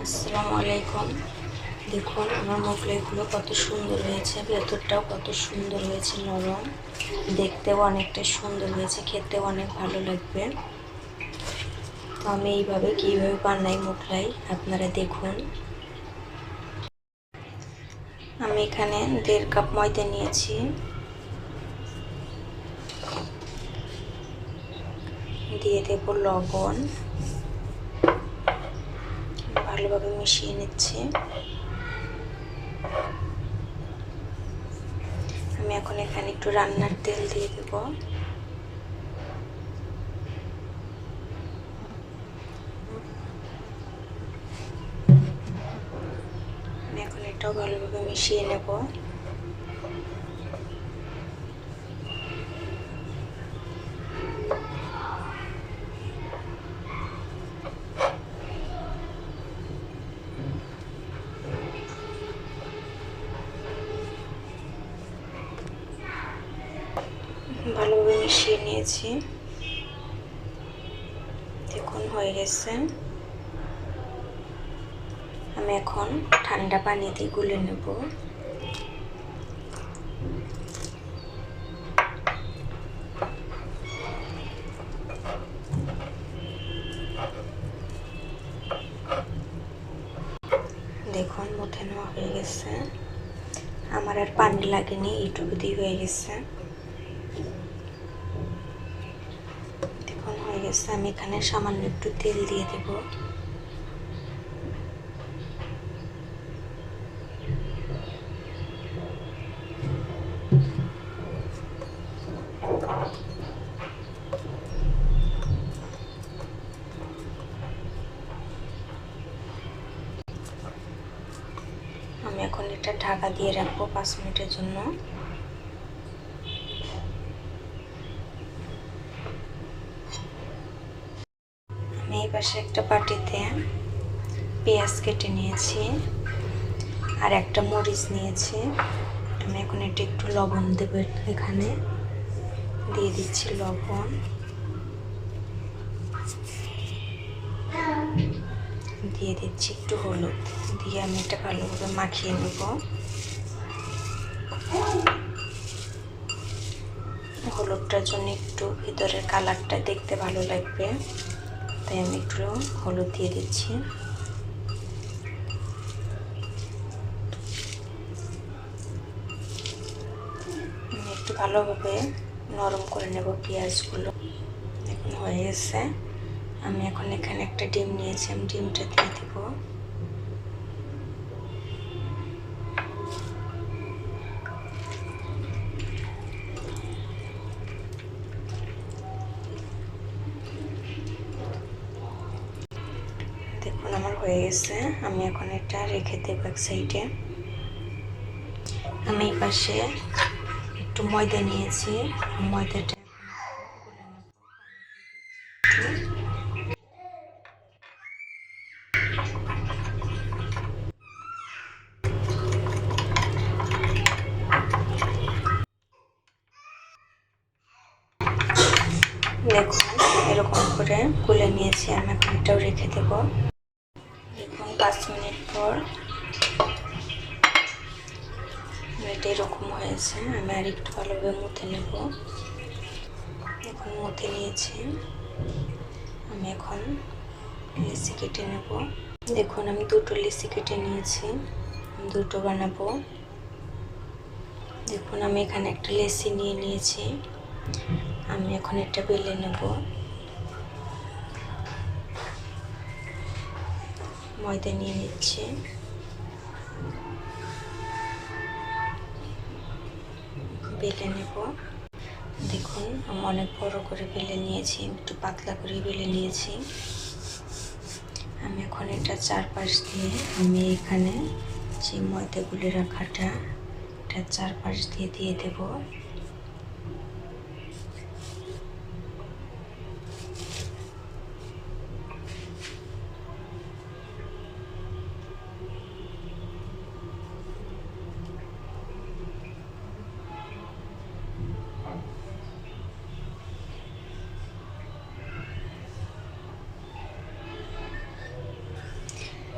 আসসালামু আলাইকুম। দেখুন আমার মোগলাইগুলো কত সুন্দর হয়েছে, ভেতরটাও কত সুন্দর হয়েছে, নরম, দেখতেও অনেকটা সুন্দর হয়েছে, খেতেও অনেক ভালো লাগবে। তো আমি এইভাবে কীভাবে বানাই মোগলাই আপনারা দেখুন। আমি এখানে 1.5 কাপ ময়দা নিয়েছি, দিয়ে দেব লবণ, ভালোভাবে মিশিয়ে নিচ্ছি। আমি এখন এখানে একটু রান্নার তেল দিয়ে দেব। আমি এখন এটাও ভালোভাবে মিশিয়ে নেব। ভালোভাবে মিশিয়ে নিয়েছি, দেখুন হয়ে গেছে। আমি এখন ঠান্ডা পানি দিয়ে গুলে নেব। দেখুন মুথে নেওয়া হয়ে গেছে, আমার আর পানি লাগেনি, এইটুকু দিয়ে হয়ে গেছে। দেখুন হয়ে গেছে। আমি এখানে সামান্য একটু তেল দিয়ে দেব। আমি এখন এটা ঢাকা দিয়ে রাখবো 5 মিনিটের জন্য। আমি এই পাশে একটা বাটিতে পেঁয়াজ কেটে নিয়েছি আর একটা মরিচ নিয়েছি। আমি এখন এটা একটু লবণ দেব, এখানে দিয়ে দিচ্ছি লবণ, দিয়ে দিচ্ছি একটু হলুদ, দিয়ে আমি এটা ভালোভাবে মাখিয়ে নেব। হলুদটার জন্য একটু ভিতরের কালারটা দেখতে ভালো লাগবে, তাই আমি একটু হলুদ দিয়ে দিচ্ছি। আমি একটু ভালোভাবে নরম করে নেব পেঁয়াজগুলো। এখন হয়ে গেছে। আমি এখন এখানে একটা ডিম নিয়েছি, আমি ডিমটা দিয়ে দেব। দেখুন আমার হয়ে গেছে। আমি এখন এটা রেখে দেব এক সাইডে। আমি এই পাশে একটু ময়দা নিয়েছি, ময়দাটা দেখুন এরকম করে গুলে নিয়েছি। আমি এখন এটাও রেখে দেব। দেখুন 5 মিনিট পর এটা এরকম হয়েছে। আমি আর একটু ভালোভাবে মুথে নেব। এখন মুথে নিয়েছি। আমি এখন লিচি কেটে নেব। দেখুন আমি 2টো লিচি কেটে নিয়েছি, 2টো বানাবো। দেখুন আমি এখানে একটা লিচি নিয়ে নিয়েছি। আমি এখন এটা বেলে নেব। ময়দা নিয়ে নিচ্ছি, বেলে নেব। দেখুন আমি অনেক বড় করে বেলে নিয়েছি, একটু পাতলা করে বেলে নিয়েছি। আমি এখন এটা চারপাশ দিয়ে আমি এখানে যে ময়দা গুলে রাখাটা এটা চারপাশ দিয়ে দিয়ে দেব।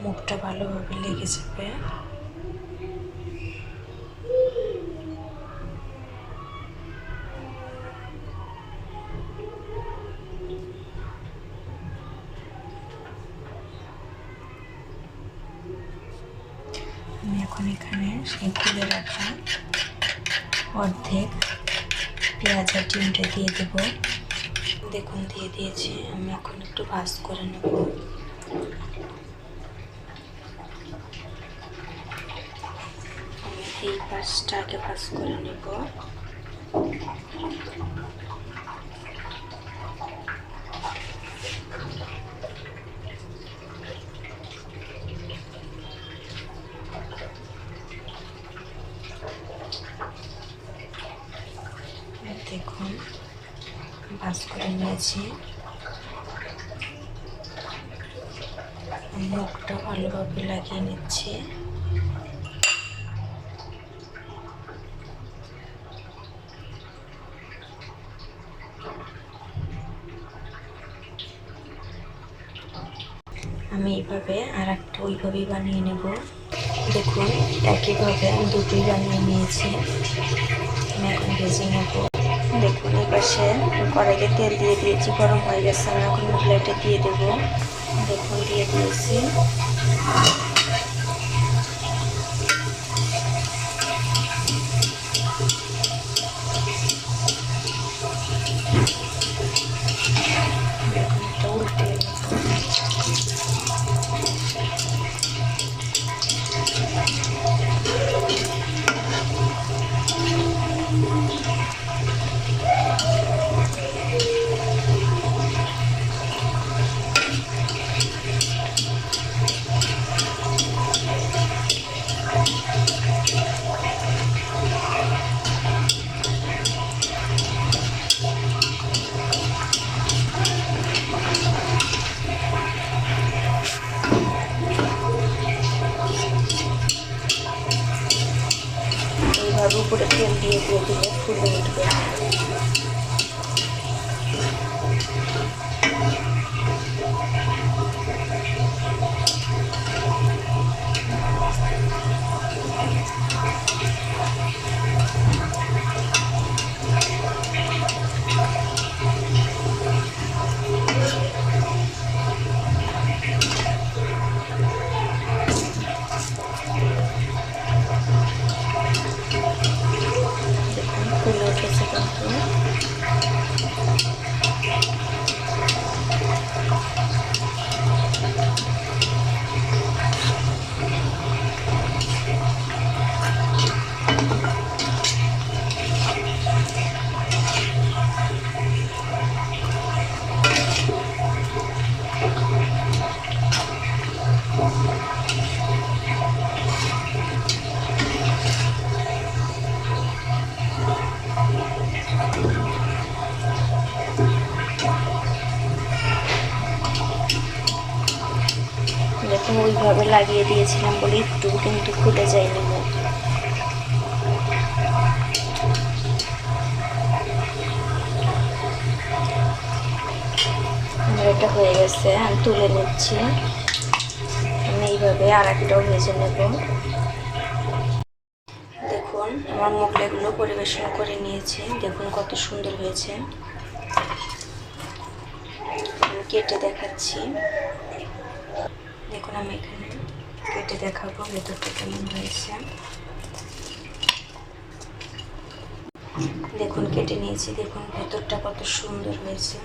মুখটা ভালোভাবে লেগে যাবে। আমি এখন এখানে সেই খুলে রাখা অর্ধেক পেঁয়াজ আর ডিমটা দিয়ে দেব। দেখুন দিয়ে দিয়েছি। আমি এখন একটু ভাজ করে নেব। আমি এই পাশটা আগে ভাজ করে নেব। দেখুন ভাজ করে নিয়েছি। মুখটা ভালোভাবে লাগিয়ে নিচ্ছি। আমি এইভাবে আর একটা ওইভাবেই বানিয়ে নেব। দেখুন একইভাবে আমি দুটোই বানিয়ে নিয়েছি। আমি এখন ভেজে নেব। দেখুন এই পাশে কড়াইতে তেল দিয়ে দিয়েছি, গরম হয়ে গেছে। আমি এখন মোগলাইটা দিয়ে দেব। দেখুন দিয়ে দিয়েছি। দেখুন এটা উল্টে নেব। এইভাবে উপরে তেল দিয়ে দিলে ফুলে উঠবে। ফুলে উঠেছে কিন্তু। দেখুন ওইভাবে লাগিয়ে দিয়েছিলাম বলে একটু কিন্তু খুলে যায়নি মুখ। এটা হয়ে গেছে, আমি তুলে নিচ্ছি। আমি এইভাবে আর একটাও ভেজে নেব। দেখুন আমার মোগলাইগুলো পরিবেশন করে নিয়েছি। দেখুন কত সুন্দর হয়েছে। আমি কেটে দেখাচ্ছি। দেখুন আমি এখানে কেটে দেখাবো ভেতরটা কেমন হয়েছে। দেখুন কেটে নিয়েছি। দেখুন ভেতরটা কত সুন্দর হয়েছে।